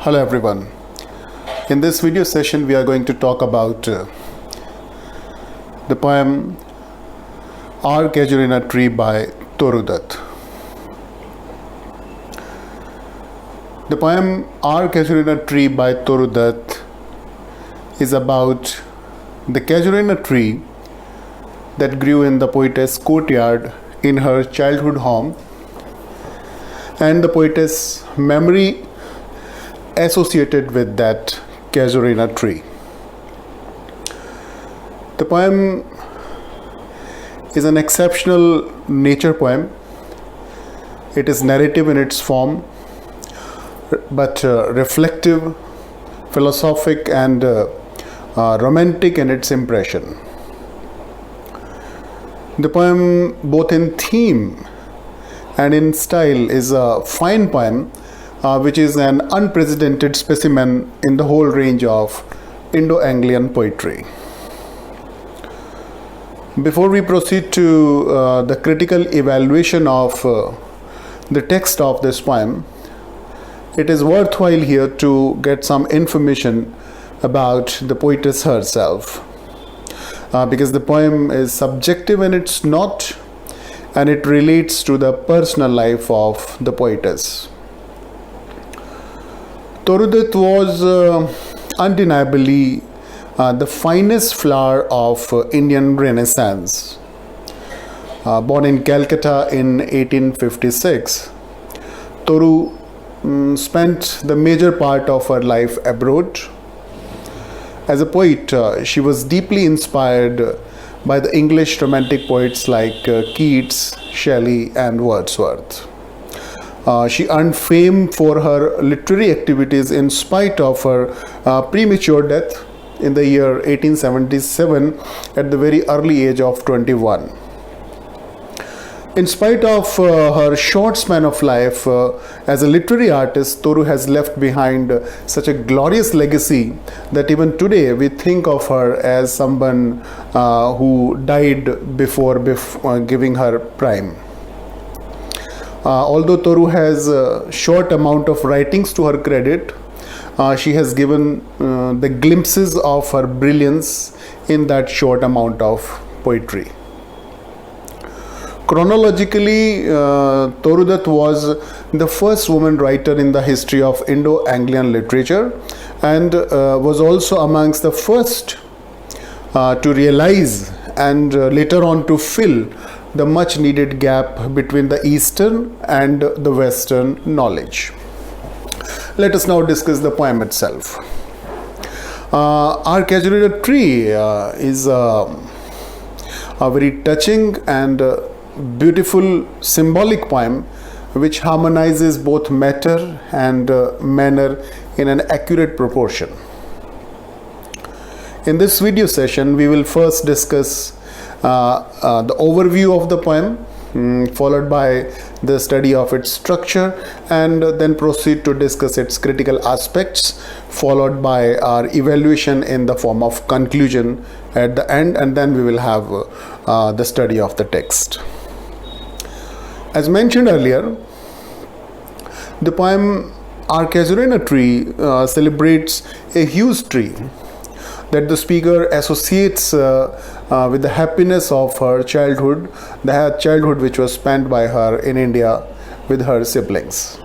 Hello everyone. In this video session we are going to talk about the poem Casuarina Tree by Toru Dutt. The poem Casuarina Tree by Toru Dutt is about the casuarina tree that grew in the poetess' courtyard in her childhood home and the poetess' memory associated with that casuarina tree. The poem is an exceptional nature poem. It is narrative in its form, but reflective, philosophic, and romantic in its impression. The poem, both in theme and in style, is a fine poem which is an unprecedented specimen in the whole range of Indo-Anglian poetry. Before we proceed to the critical evaluation of the text of this poem, it is worthwhile here to get some information about the poetess herself, because the poem is subjective in its note and it relates to the personal life of the poetess. Toru Dutt was undeniably the finest flower of Indian Renaissance. Born in Calcutta in 1856, Toru spent the major part of her life abroad. As a poet, she was deeply inspired by the English romantic poets like Keats, Shelley, and Wordsworth. She earned fame for her literary activities in spite of her premature death in the year 1877 at the very early age of 21. In spite of her short span of life as a literary artist, Toru has left behind such a glorious legacy that even today we think of her as someone who died before giving her prime. Although Toru has a short amount of writings to her credit, she has given the glimpses of her brilliance in that short amount of poetry. Chronologically, Toru Dutt was the first woman writer in the history of Indo-Anglian literature and was also amongst the first to realize and later on to fill the much needed gap between the Eastern and the Western knowledge. Let us now discuss the poem itself. Casuarina Tree is a very touching and beautiful symbolic poem which harmonizes both matter and manner in an accurate proportion. In this video session, we will first discuss the overview of the poem, followed by the study of its structure, and then proceed to discuss its critical aspects, followed by our evaluation in the form of conclusion at the end, and then we will have the study of the text. As mentioned earlier, the poem Casuarina Tree celebrates a huge tree that the speaker associates with the happiness of her childhood, the childhood which was spent by her in India with her siblings.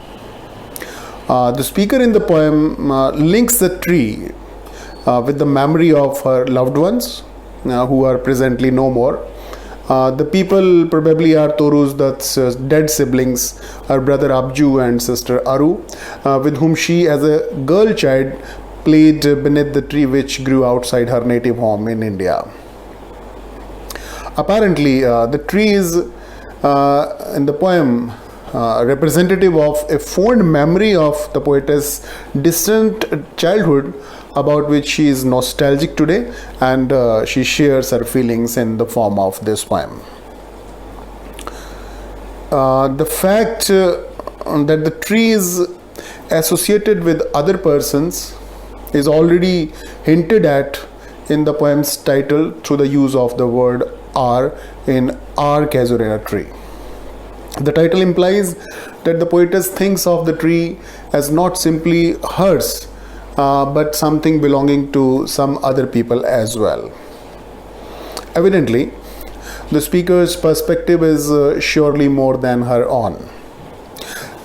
The speaker in the poem links the tree with the memory of her loved ones who are presently no more. The people probably are Toru Dutt's dead siblings, her brother Abju and sister Aru, with whom she as a girl child played beneath the tree which grew outside her native home in India. Apparently, the tree is in the poem representative of a fond memory of the poetess' distant childhood about which she is nostalgic today, and she shares her feelings in the form of this poem. The fact that the tree is associated with other persons is already hinted at in the poem's title through the use of the word "r" in Casuarina Tree. The title implies that the poetess thinks of the tree as not simply hers, but something belonging to some other people as well. Evidently, the speaker's perspective is surely more than her own.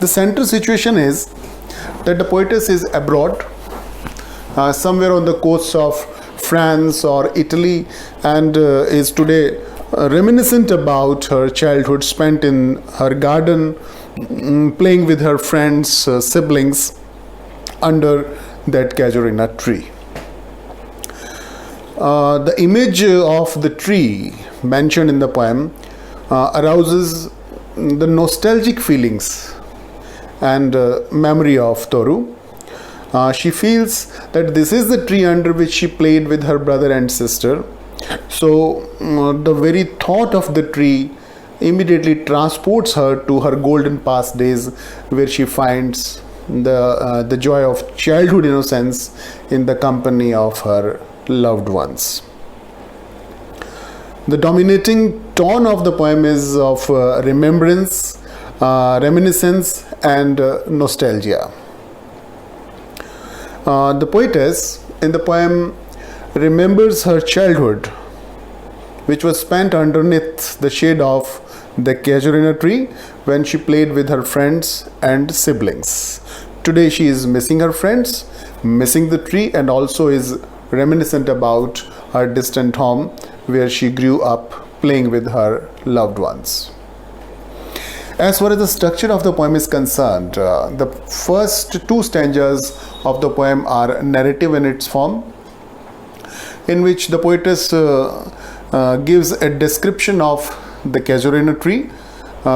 The central situation is that the poetess is abroad, somewhere on the coasts of France or Italy, and is today reminiscent about her childhood spent in her garden, playing with her friends, siblings under that Casuarina tree. The image of the tree mentioned in the poem arouses the nostalgic feelings and memory of Toru. She feels that this is the tree under which she played with her brother and sister. So the very thought of the tree immediately transports her to her golden past days, where she finds the joy of childhood innocence in the company of her loved ones. The dominating tone of the poem is of remembrance, reminiscence, and nostalgia. The poetess in the poem remembers her childhood, which was spent underneath the shade of the Casuarina tree when she played with her friends and siblings. Today she is missing her friends, missing the tree, and also is reminiscent about her distant home where she grew up playing with her loved ones. As far as the structure of the poem is concerned, the first two stanzas of the poem are narrative in its form, in which the poetess gives a description of the Casuarina tree,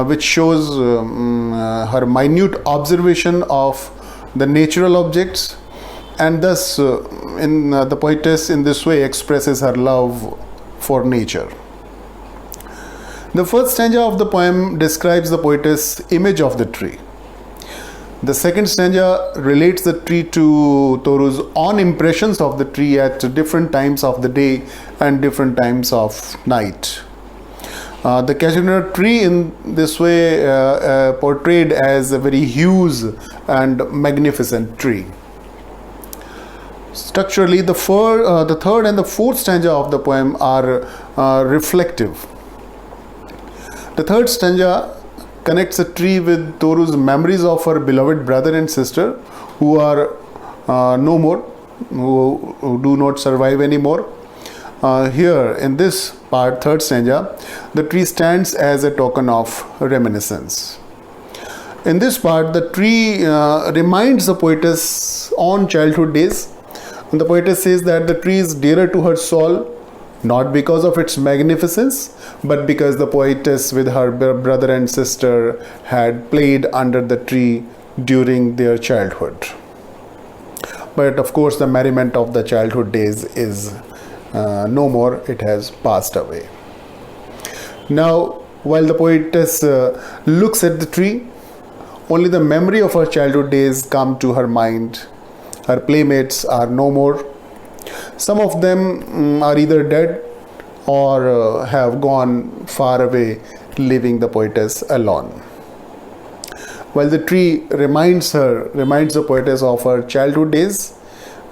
which shows her minute observation of the natural objects, and thus the poetess in this way expresses her love for nature. The first stanza of the poem describes the poetess' image of the tree. The second stanza relates the tree to Toru's own impressions of the tree at different times of the day and different times of night. The Casuarina tree in this way portrayed as a very huge and magnificent tree. Structurally, the third and the fourth stanza of the poem are reflective. The third stanza connects the tree with Toru's memories of her beloved brother and sister who are no more, who do not survive anymore. Here in this part, third stanza, the tree stands as a token of reminiscence. In this part, the tree reminds the poetess on childhood days. And the poetess says that the tree is dearer to her soul, not because of its magnificence, but because the poetess with her brother and sister had played under the tree during their childhood. But of course, the merriment of the childhood days is no more, it has passed away. Now, while the poetess looks at the tree, only the memory of her childhood days come to her mind. Her playmates are no more. Some of them are either dead or have gone far away, leaving the poetess alone. While the tree reminds the poetess of her childhood days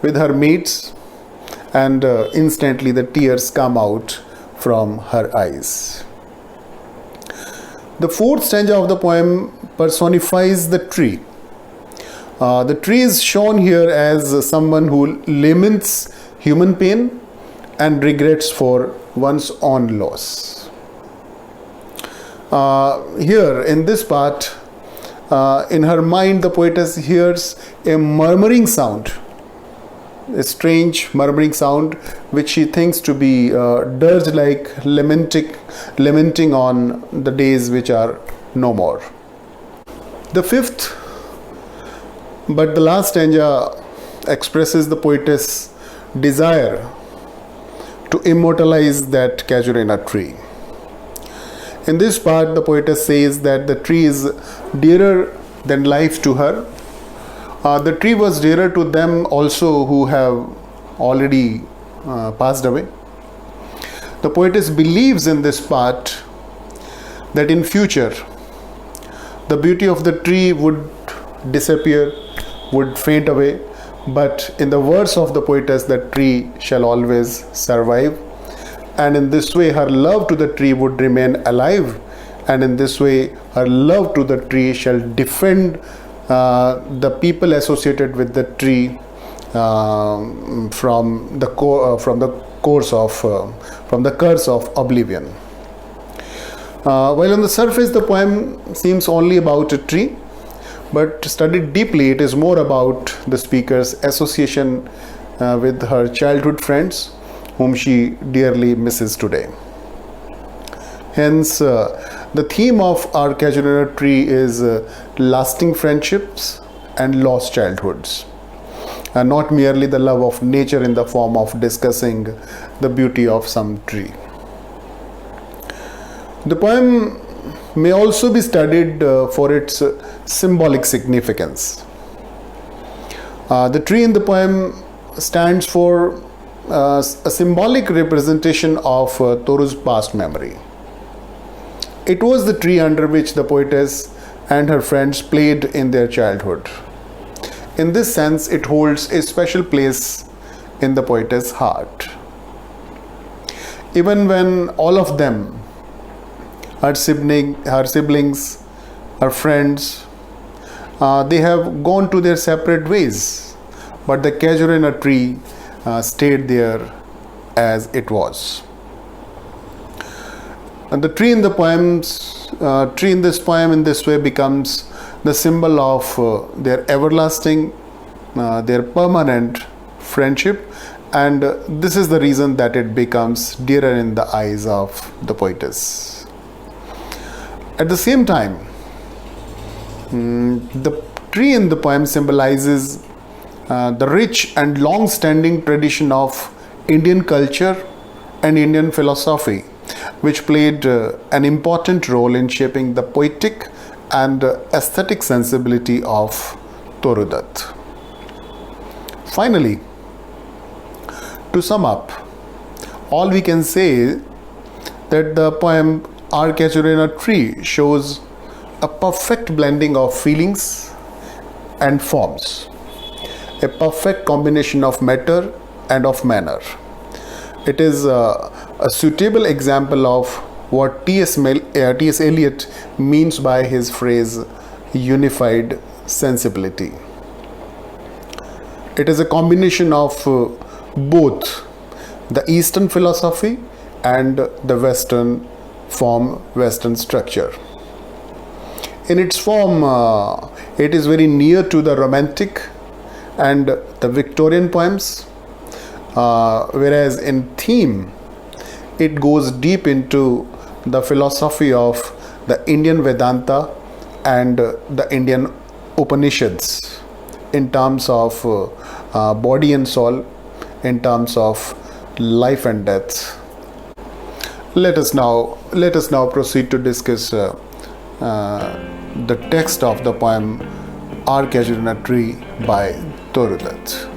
with her mates, and instantly the tears come out from her eyes. The fourth stanza of the poem personifies the tree. The tree is shown here as someone who laments human pain and regrets for one's own loss. Here in this part, in her mind, the poetess hears a murmuring sound, a strange murmuring sound which she thinks to be dirge-like lamenting on the days which are no more. The fifth but the last stanza expresses the poetess' desire to immortalize that Casuarina tree. In this part, the poetess says that the tree is dearer than life to her. The tree was dearer to them also who have already passed away. The poetess believes in this part that in future, the beauty of the tree would disappear, would fade away, but in the words of the poetess, the tree shall always survive. And in this way, her love to the tree would remain alive. And in this way, her love to the tree shall defend the people associated with the tree from the curse of oblivion. While on the surface the poem seems only about a tree, but studied deeply, it is more about the speaker's association with her childhood friends, whom she dearly misses today. Hence, the theme of our Casuarina Tree is lasting friendships and lost childhoods, and not merely the love of nature in the form of discussing the beauty of some tree. The poem may also be studied for its symbolic significance. The tree in the poem stands for a symbolic representation of Toru's past memory. It was the tree under which the poetess and her friends played in their childhood. In this sense, it holds a special place in the poetess' heart. Even when all of them, her siblings, her friends, they have gone to their separate ways, but the Casuarina tree stayed there as it was. And the tree in the tree in this poem in this way becomes the symbol of their everlasting, their permanent friendship, and this is the reason that it becomes dearer in the eyes of the poetess. At the same time, the tree in the poem symbolizes the rich and long-standing tradition of Indian culture and Indian philosophy, which played an important role in shaping the poetic and aesthetic sensibility of Toru Dutt. Finally, to sum up, all we can say that the poem Our Casuarina Tree shows a perfect blending of feelings and forms, a perfect combination of matter and of manner. It is a suitable example of what T.S. Eliot means by his phrase unified sensibility. It is a combination of both the Eastern philosophy and the Western structure. In its form, it is very near to the Romantic and the Victorian poems, whereas in theme, it goes deep into the philosophy of the Indian Vedanta and the Indian Upanishads in terms of body and soul, in terms of life and death. Let us now proceed to discuss the text of the poem Our Casuarina Tree by Toru Dutt.